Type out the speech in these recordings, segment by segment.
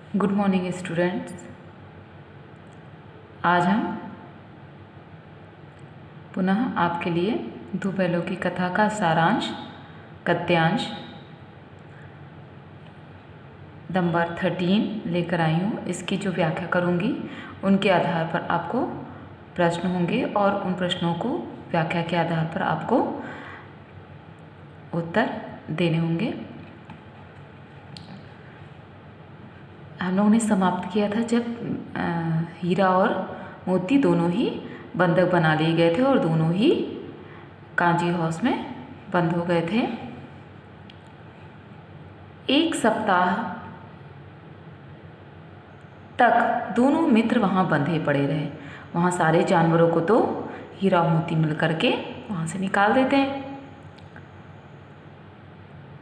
Good morning students. आज हम पुनः आपके लिए दो बैलों की कथा का सारांश गद्यांश नंबर 13 लेकर आई हूँ। इसकी जो व्याख्या करूँगी उनके आधार पर आपको प्रश्न होंगे और उन प्रश्नों को व्याख्या के आधार पर आपको उत्तर देने होंगे। हम लोगों ने समाप्त किया था जब हीरा और मोती दोनों ही बंधक बना लिए गए थे और दोनों ही कांजी हाउस में बंद हो गए थे। एक सप्ताह तक दोनों मित्र वहाँ बंधे पड़े रहे। वहाँ सारे जानवरों को तो हीरा और मोती मिल करके वहाँ से निकाल देते हैं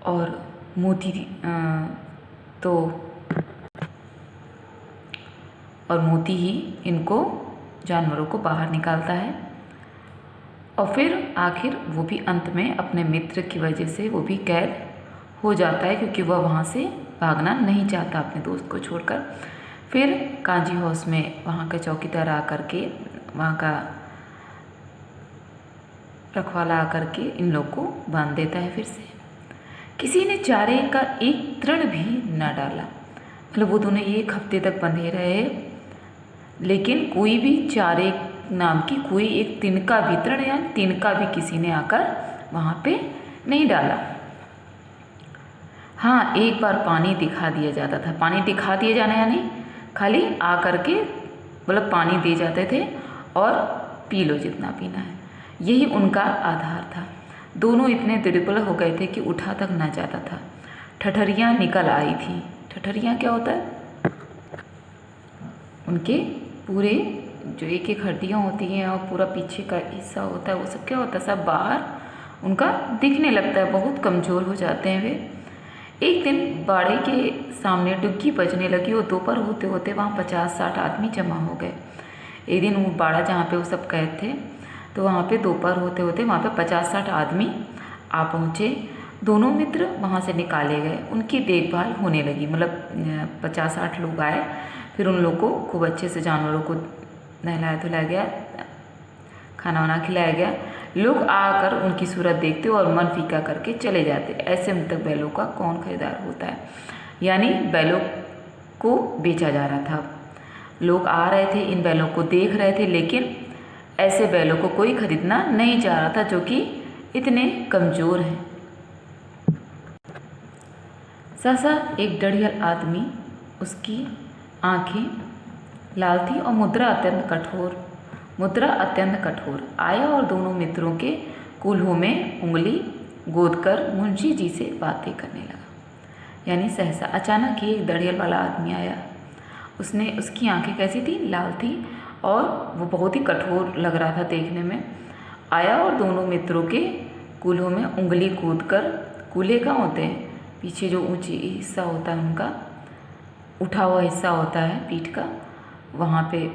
और मोती ही इनको जानवरों को बाहर निकालता है और फिर आखिर वो भी अंत में अपने मित्र की वजह से वो भी कैद हो जाता है, क्योंकि वह वहाँ से भागना नहीं चाहता अपने दोस्त को छोड़कर। फिर कांजी हाउस में वहाँ का चौकीदार आकर के, वहाँ का रखवाला आकर के इन लोग को बांध देता है। फिर से किसी ने चारे का एक तृण भी न डाला। मतलब वो दोनों एक हफ्ते तक बंधे रहे, लेकिन कोई भी चारे नाम की कोई एक तिनका भी तृण या तिनका भी किसी ने आकर वहाँ पे नहीं डाला। हाँ, एक बार पानी दिखा दिया जाता था। पानी दिखा दिया जाना यानी खाली आ करके मतलब पानी दे जाते थे और पी लो जितना पीना है, यही उनका आधार था। दोनों इतने दुर्बल हो गए थे कि उठा तक ना जाता था। ठठरियाँ निकल आई थी। ठठरियाँ क्या होता है? उनके पूरे जो एक एक हड्डियाँ होती हैं और पूरा पीछे का हिस्सा होता है, वो सब क्या होता है, सब बाहर उनका दिखने लगता है। बहुत कमज़ोर हो जाते हैं वे। एक दिन बाड़े के सामने डुग्गी बजने लगी और दोपहर होते होते वहाँ 50-60 आदमी जमा हो गए। एक दिन वो बाड़ा जहाँ पे वो सब कैद थे, तो वहाँ पे दोपहर होते होते वहाँ पे 50-60 आदमी आ पहुँचे। दोनों मित्र वहाँ से निकाले गए, उनकी देखभाल होने लगी। मतलब 50-60 लोग आए, फिर उन लोग को खूब अच्छे से जानवरों को नहलाया धुलाया गया, खाना वाना खिलाया गया। लोग आकर उनकी सूरत देखते और मन फीका करके चले जाते। ऐसे मृतक बैलों का कौन खरीदार होता है? यानी बैलों को बेचा जा रहा था। लोग आ रहे थे, इन बैलों को देख रहे थे, लेकिन ऐसे बैलों को कोई खरीदना नहीं चाह रहा था जो कि इतने कमज़ोर हैं। सहसा एक डढ़ियल आदमी, उसकी आँखें लाल थी और मुद्रा अत्यंत कठोर आया और दोनों मित्रों के कूल्हों में उंगली गोदकर मुंशी जी से बातें करने लगा। यानी सहसा अचानक ही एक डढ़ियल वाला आदमी आया। उसकी आंखें कैसी थी? लाल थी और वो बहुत ही कठोर लग रहा था देखने में। आया और दोनों मित्रों के कूल्हों में उंगली गोदकर, कूल्हे कहाँ होते हैं? पीछे जो ऊंची हिस्सा होता है उनका, उठा हुआ हिस्सा होता है पीठ का, वहाँ पे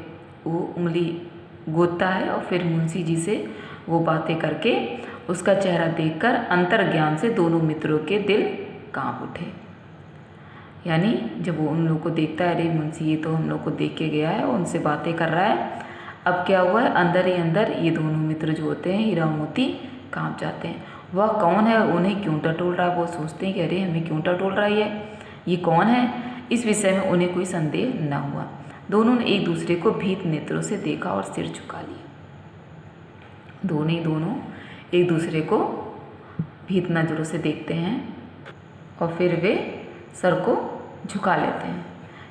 वो उंगली गोदता है और फिर मुंशी जी से वो बातें करके उसका चेहरा देखकर अंतर्ज्ञान से दोनों मित्रों के दिल कांप उठे। यानी जब वो उन लोग को देखता है, अरे मुंशी ये तो हम लोग को देख के गया है और उनसे बातें कर रहा है, अब क्या हुआ है, अंदर ही अंदर ये दोनों मित्र जो होते हैं हीरा मोती कांप जाते हैं। वह कौन है, उन्हें क्यों टटोल रहा है? वो सोचते हैं कि अरे हमें क्यों टटोल रहा है, ये कौन है? इस विषय में उन्हें कोई संदेह न हुआ। दोनों ने एक दूसरे को भीत नेत्रों से देखा और सिर झुका लिया। दोनों एक दूसरे को भीत नजरों से देखते हैं और फिर वे सर को झुका लेते हैं।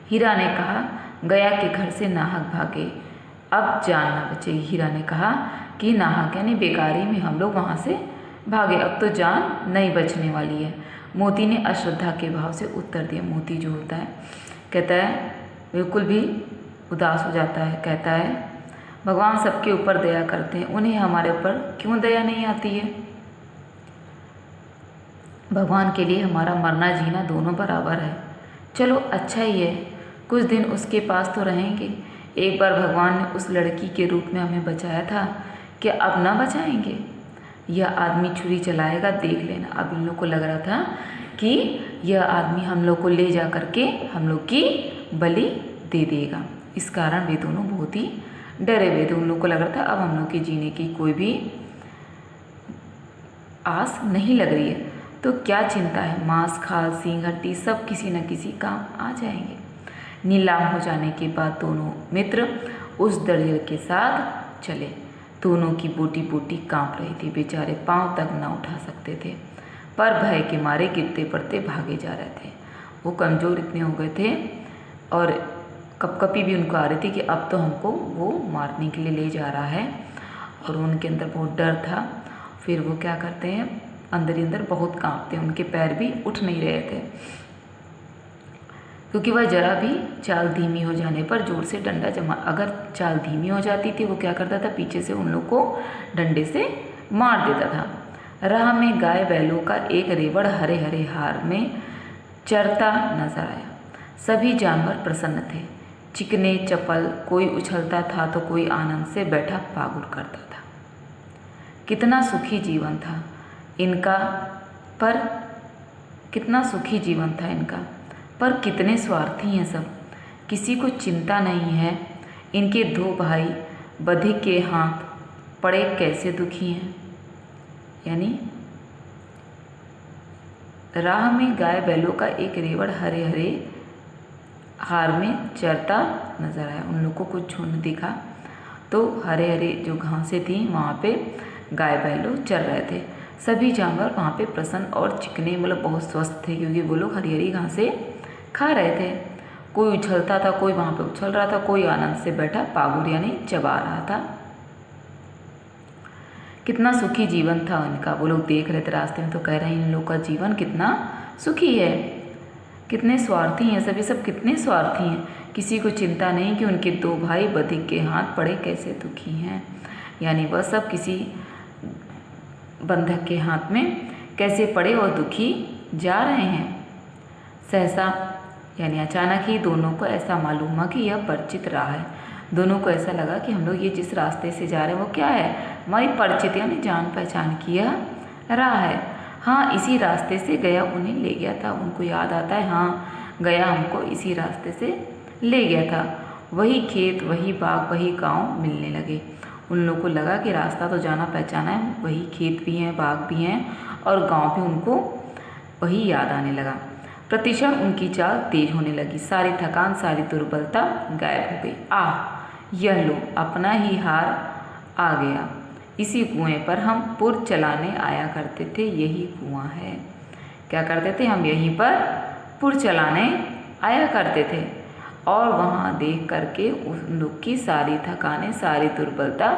हीरा ने कहा, गया के घर से नाहक भागे, अब जान न बचेगी। हीरा ने कहा कि नाहक यानी बेकारी में हम लोग वहाँ से भागे, अब तो जान नहीं बचने वाली है। मोती ने अश्रद्धा के भाव से उत्तर दिया। मोती जो होता है कहता है, बिल्कुल भी उदास हो जाता है, कहता है भगवान सबके ऊपर दया करते हैं, उन्हें हमारे ऊपर क्यों दया नहीं आती है? भगवान के लिए हमारा मरना जीना दोनों बराबर है। चलो अच्छा ही है, कुछ दिन उसके पास तो रहेंगे। एक बार भगवान ने उस लड़की के रूप में हमें बचाया था, क्या अब ना बचाएंगे? यह आदमी छुरी चलाएगा, देख लेना। अब इन लोग को लग रहा था कि यह आदमी हम लोग को ले जा करके हम लोग की बलि दे देगा। इस कारण वे दोनों बहुत ही डरे हुए थे। उन लोग को लग रहा था अब हम लोग के जीने की कोई भी आस नहीं लग रही है। तो क्या चिंता है, मांस खाल सींग हड्डी सब किसी न किसी काम आ जाएंगे। नीलाम हो जाने के बाद दोनों मित्र उस दरियल के साथ चले। दोनों की बोटी बोटी कांप रही थी, बेचारे पांव तक न उठा सकते थे, पर भय के मारे गिरते पड़ते भागे जा रहे थे। वो कमज़ोर इतने हो गए थे और कपकपी भी उनको आ रही थी कि अब तो हमको वो मारने के लिए ले जा रहा है, और उनके अंदर बहुत डर था। फिर वो क्या करते हैं, अंदर ही अंदर बहुत कांपते हैं, उनके पैर भी उठ नहीं रहे थे, क्योंकि वह जरा भी चाल धीमी हो जाने पर जोर से डंडा जमा, अगर चाल धीमी हो जाती थी वो क्या करता था, पीछे से उन लोग को डंडे से मार देता था। राह में गाय बैलों का एक रेवड़ हरे हरे हार में चरता नजर आया। सभी जानवर प्रसन्न थे, चिकने चपल, कोई उछलता था तो कोई आनंद से बैठा पागुर करता था। कितना सुखी जीवन था इनका, पर कितना सुखी जीवन था इनका, पर कितने स्वार्थी हैं सब, किसी को चिंता नहीं है। इनके दो भाई बधिक के हाथ पड़े कैसे दुखी हैं। यानी राह में गाय बैलों का एक रेवड़ हरे हरे हार में चरता नजर आया। उन लोग को कुछ झुंड दिखा तो हरे हरे जो घासें थी वहाँ पे गाय बैलों चर रहे थे। सभी जानवर वहाँ पे प्रसन्न और चिकने, मतलब बहुत स्वस्थ थे, क्योंकि वो लोग हरी हरी घासें खा रहे थे। कोई उछलता था, कोई वहाँ पे उछल रहा था, कोई आनंद से बैठा पागुर यानी चबा रहा था। कितना सुखी जीवन था उनका। वो लोग देख रहे थे रास्ते में तो कह रहे हैं इन लोग का जीवन कितना सुखी है, कितने स्वार्थी हैं सभी, सब कितने स्वार्थी हैं। किसी को चिंता नहीं कि उनके दो भाई बधिक के हाथ पड़े कैसे दुखी हैं। यानी वह सब किसी बंधक के हाथ में कैसे पड़े और दुखी जा रहे हैं। सहसा यानी अचानक ही दोनों को ऐसा मालूम हुआ कि यह परिचित राह है। दोनों को ऐसा लगा कि हम लोग ये जिस रास्ते से जा रहे हैं वो क्या है, हमारी परिचित यानी जान पहचान की यह राह है। हाँ, इसी रास्ते से गया उन्हें ले गया था। उनको याद आता है, हाँ गया हमको इसी रास्ते से ले गया था। वही खेत, वही बाग, वही गांव मिलने लगे। उन लोगों को लगा कि रास्ता तो जाना पहचाना है, वही खेत भी हैं, बाग भी हैं और गांव भी उनको वही याद आने लगा। प्रतिक्षण उनकी चाल तेज होने लगी, सारी थकान सारी दुर्बलता गायब हो गई। आह, यह लो अपना ही हार आ गया। इसी कुएं पर हम पुर चलाने आया करते थे, यही कुआं है। क्या करते थे, हम यहीं पर पुर चलाने आया करते थे। और वहाँ देख करके उन लोग की सारी थकानें सारी दुर्बलता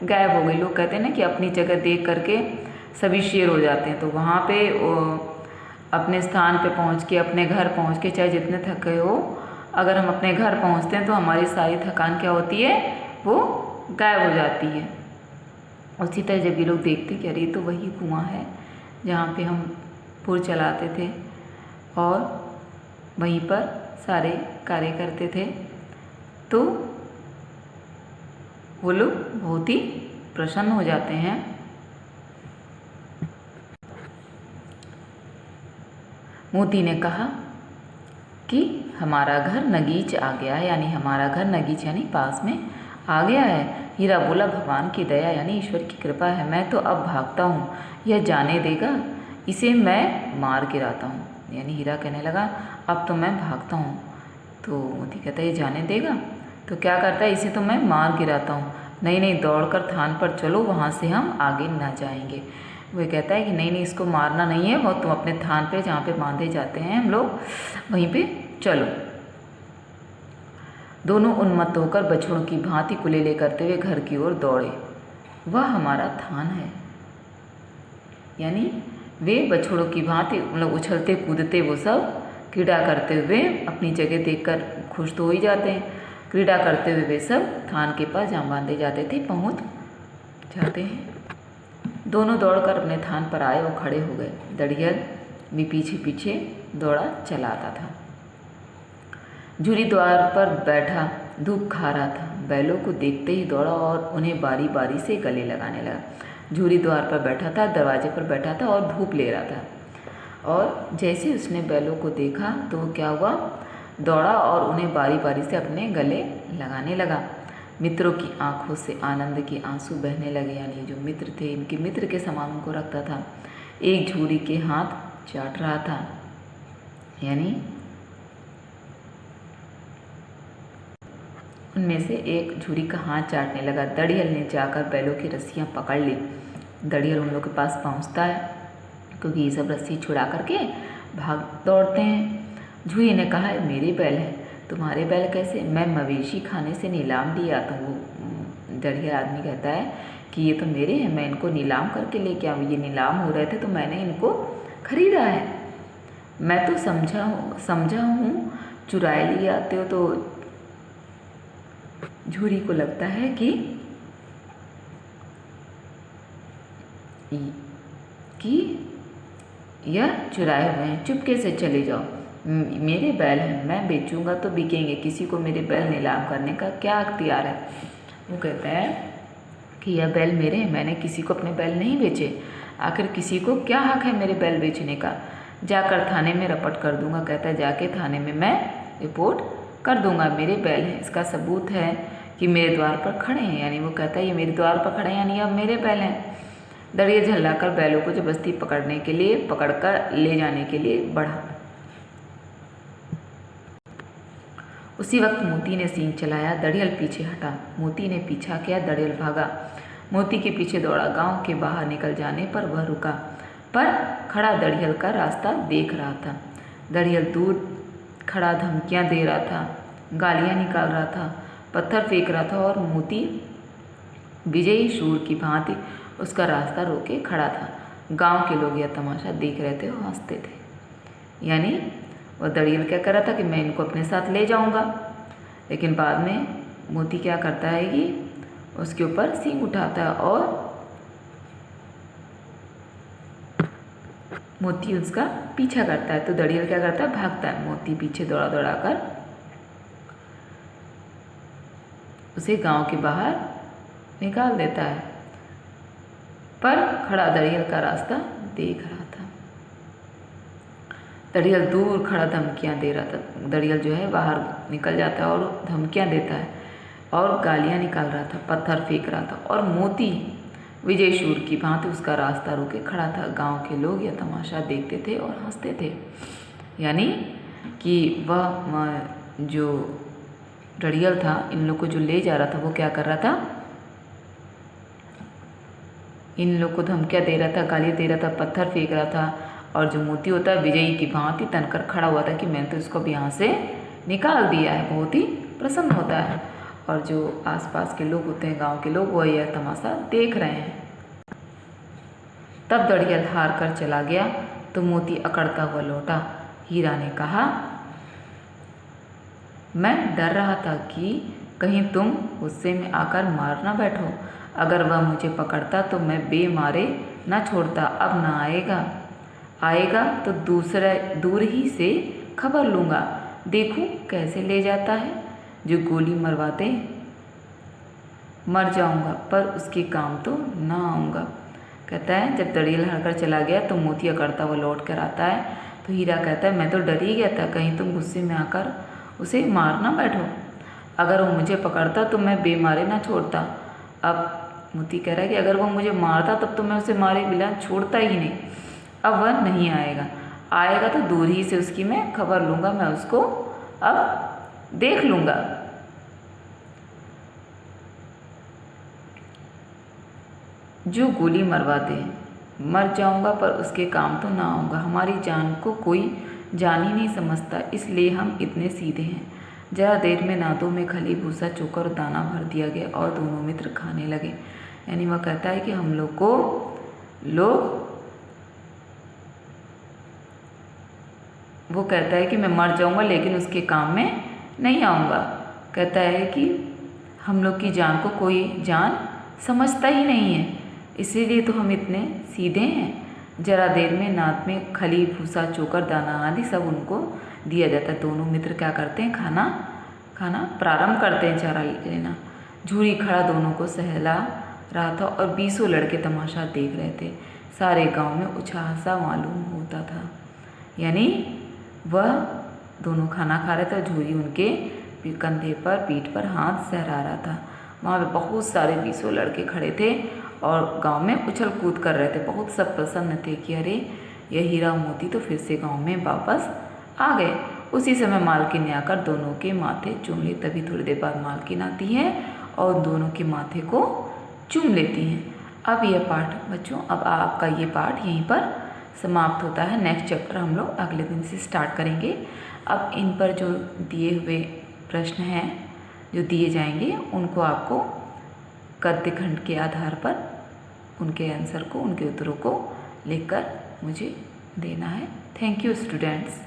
गायब हो गई। लोग कहते हैं ना कि अपनी जगह देख करके सभी शेर हो जाते हैं। तो वहाँ पे अपने स्थान पे पहुँच के, अपने घर पहुँच के, चाहे जितने थके हो, अगर हम अपने घर पहुँचते हैं तो हमारी सारी थकान क्या होती है, वो गायब हो जाती है। उसी तरह जब ये लोग देखते कि अरे तो वही कुआं है जहाँ पे हम पुर चलाते थे और वहीं पर सारे कार्य करते थे, तो वो लोग बहुत ही प्रसन्न हो जाते हैं। मोती ने कहा कि हमारा घर नगीच आ गया है, यानी हमारा घर नगीच यानी पास में आ गया है। हीरा बोला भगवान की दया यानी ईश्वर की कृपा है, मैं तो अब भागता हूँ, यह जाने देगा, इसे मैं मार गिराता हूँ। यानी हीरा कहने लगा अब तो मैं भागता हूँ। तो मोती कहता है ये जाने देगा, तो क्या करता है, इसे तो मैं मार गिराता हूँ। नहीं नहीं, दौड़कर थान पर चलो, वहाँ से हम आगे ना जाएंगे। वो कहता है कि नहीं नहीं, इसको मारना नहीं है, वो तुम अपने थान पे जहाँ पे बांधे जाते हैं हम लोग वहीं पे चलो। दोनों उन्मत्त होकर बछड़ों की भांति कुलेले करते हुए घर की ओर दौड़े। वह हमारा थान है। यानी वे बछड़ों की भांति मतलब उछलते कूदते वो सब क्रीड़ा करते हुए अपनी जगह देखकर खुश तो हो ही जाते हैं। क्रीड़ा करते हुए वे सब थान के पास जहाँ बांधे जाते थे पहुँच जाते हैं। दोनों दौड़कर अपने थान पर आए और खड़े हो गए। दड़ियल भी पीछे पीछे दौड़ा चलाता था। झूरी द्वार पर बैठा धूप खा रहा था। बैलों को देखते ही दौड़ा और उन्हें बारी बारी से गले लगाने लगा। झूरी द्वार पर बैठा था, दरवाजे पर बैठा था और धूप ले रहा था और जैसे उसने बैलों को देखा तो वो क्या हुआ, दौड़ा और उन्हें बारी बारी से अपने गले लगाने लगा। मित्रों की आंखों से आनंद के आंसू बहने लगे, यानी जो मित्र थे इनके मित्र के समान उनको रखता था। एक झूरी के हाथ चाट रहा था, यानी उनमें से एक झूरी का हाथ चाटने लगा। दड़ियल ने जाकर बैलों की रस्सियां पकड़ ली। दड़ियल उन लोग के पास पहुंचता है, क्योंकि ये सब रस्सी छुड़ा करके भाग दौड़ते हैं। झूरी ने कहा, मेरे बैल हैं, तुम्हारे बैल कैसे? मैं मवेशी खाने से नीलाम लिया। तो वो दड़ियल आदमी कहता है कि ये तो मेरे हैं, मैं इनको नीलाम करके लेके आऊँ। ये नीलाम हो रहे थे तो मैंने इनको खरीदा है। मैं तो समझा हूँ चुराए लिए आते हो। तो झूरी को लगता है कि यह चुराए हुए हैं, चुपके से चले जाओ। मेरे बैल हैं, मैं बेचूंगा तो बिकेंगे, किसी को मेरे बैल नीलाम करने का क्या अख्तियार है? वो कहता है कि यह बैल मेरे हैं, मैंने किसी को अपने बैल नहीं बेचे। आखिर किसी को क्या हक है मेरे बैल बेचने का? जाकर थाने में रपट कर दूंगा। कहता है जाके थाने में मैं रिपोर्ट कर दूंगा, मेरे बैल हैं, इसका सबूत है कि मेरे द्वार पर खड़े हैं। यानी वो कहता है ये मेरे द्वार पर खड़े हैं, यानी अब मेरे बैल हैं। दड़ियल झल्लाकर बैलों को जबरदस्ती पकड़कर ले जाने के लिए बढ़ा। उसी वक्त मोती ने सींग चलाया, दड़ियल पीछे हटा। मोती ने पीछा किया, दड़ियल भागा। मोती के पीछे दौड़ा। गांव के बाहर निकल जाने पर वह रुका, पर खड़ा दड़ियल का रास्ता देख रहा था। दड़ियल दूर खड़ा धमकियां दे रहा था, गालियां निकाल रहा था, पत्थर फेंक रहा था, और मोती विजयी शूर की भांति उसका रास्ता रोके खड़ा था। गांव के लोग यह तमाशा देख रहे थे और हंसते थे। यानी वह दड़ियल क्या कर रहा था कि मैं इनको अपने साथ ले जाऊंगा, लेकिन बाद में मोती क्या करता है कि उसके ऊपर सींग उठाता है और मोती उसका पीछा करता है। तो दड़ियल क्या करता है, भागता है। मोती पीछे दौड़ा दौड़ा कर उसे गांव के बाहर निकाल देता है, पर खड़ा दड़ियल का रास्ता देख रहा था। दड़ियल दूर खड़ा धमकियां दे रहा था। दड़ियल जो है बाहर निकल जाता है और धमकियां देता है और गालियां निकाल रहा था, पत्थर फेंक रहा था, और मोती विजय शूर की भांति उसका रास्ता रोके खड़ा था। गांव के लोग यह तमाशा देखते थे और हंसते थे। यानी कि वह जो दड़ियल था इन लोग को जो ले जा रहा था वो क्या कर रहा था, इन लोग को धमकियां दे रहा था, गाली दे रहा था, पत्थर फेंक रहा था, और जो मोती होता है विजयी की भांति तनकर खड़ा हुआ था कि मैंने तो इसको अब यहाँ से निकाल दिया है। बहुत ही प्रसन्न होता है, और जो आसपास के लोग होते हैं, गांव के लोग, वो यह तमाशा देख रहे हैं। तब दड़ियल हार कर चला गया तो मोती अकड़ता हुआ लौटा। हीरा ने कहा, मैं डर रहा था कि कहीं तुम गुस्से में आकर मार ना बैठो। अगर वह मुझे पकड़ता तो मैं बेमारे न छोड़ता। अब ना आएगा तो दूर ही से खबर लूँगा, देखूं कैसे ले जाता है। जो गोली मरवा दे मर जाऊंगा, पर उसके काम तो ना आऊँगा। कहता है जब दड़ियल हारकर चला गया तो मोती अकड़ता हुआ लौट कर आता है। तो हीरा कहता है मैं तो डर ही गया था, कहीं तुम गुस्से में आकर उसे मार ना बैठो। अगर वो मुझे पकड़ता तो मैं बेमारे ना छोड़ता। अब मोती कह रहा है कि अगर वो मुझे मारता तब तो मैं उसे मारे बिना छोड़ता ही नहीं। अब वह नहीं आएगा तो दूर ही से उसकी मैं खबर लूँगा, मैं उसको अब देख लूँगा। जो गोली मरवा दे मर जाऊँगा, पर उसके काम तो ना आऊँगा। हमारी जान को कोई जान ही नहीं समझता, इसलिए हम इतने सीधे हैं। जरा देर में नादों में खली, भूसा, चोकर और दाना भर दिया गया और दोनों मित्र खाने लगे। यानी वह कहता है कि हम लोग को वो कहता है कि मैं मर जाऊंगा लेकिन उसके काम में नहीं आऊँगा। कहता है कि हम लोग की जान को कोई जान समझता ही नहीं है, इसीलिए तो हम इतने सीधे हैं। जरा देर में नाद में खली, भूसा, चोकर, दाना आदि सब उनको दिया जाता है। दोनों मित्र क्या करते हैं, खाना प्रारंभ करते हैं, चारा लेना। झूरी खड़ा दोनों को सहला रहा था और 20 लड़के तमाशा देख रहे थे। सारे गांव में उत्साह सा मालूम होता था। यानी वह दोनों खाना खा रहे थे, झूरी उनके कंधे पर, पीठ पर हाथ सहरा रहा था। वहाँ पे बहुत सारे 20 लड़के खड़े थे और गांव में उछल कूद कर रहे थे। बहुत सब प्रसन्न थे कि अरे यह हीरा मोती तो फिर से गांव में वापस आ गए। उसी समय मालकिन ने आकर दोनों के माथे चूम लिए। तभी थोड़ी देर बाद मालकिन आती है और दोनों के माथे को चूम लेती हैं। अब यह पाठ बच्चों, अब आपका ये पाठ यहीं पर समाप्त होता है। नेक्स्ट चैप्टर हम लोग अगले दिन से स्टार्ट करेंगे। अब इन पर जो दिए हुए प्रश्न हैं जो दिए जाएंगे उनको आपको गद्य खंड के आधार पर उनके आंसर को, उनके उत्तरों को लिखकर मुझे देना है। Thank you students.